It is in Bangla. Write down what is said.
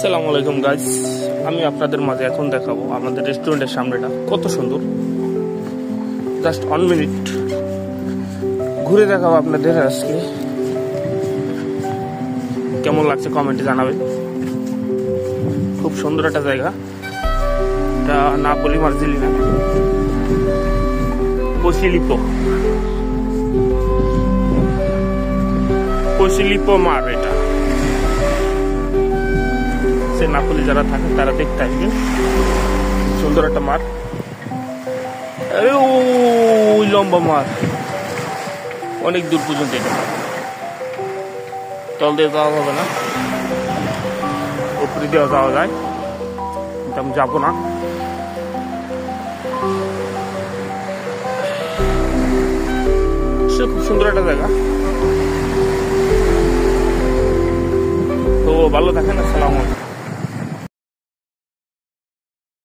আসসালামু আলাইকুম গাইস, আমি আপনাদের মাঝে এখন দেখাবো আমাদের রেস্টুরেন্টের সামনেটা কত সুন্দর। জাস্ট 1 মিনিট ঘুরে দেখাবো আপনাদের। আজকে কেমন লাগছে কমেন্টে জানাবেন। খুব সুন্দর একটা জায়গা, এটা নাপোলি মার্জিলিনা পসিলিপো মার। এটা সে নাপোলি যারা থাকে তারা দেখতে আসবে। সুন্দর একটা মার, ওই লম্বা মার, অনেক দূর পর্যন্ত। এটা তল দিয়ে যাওয়া হবে না, উপরে দিয়ে যাওয়া যায়, কিন্তু আমি যাবো না। সে খুব সুন্দর একটা জায়গা। তো ভালো থাকেন, আসসালামু আলাইকুম।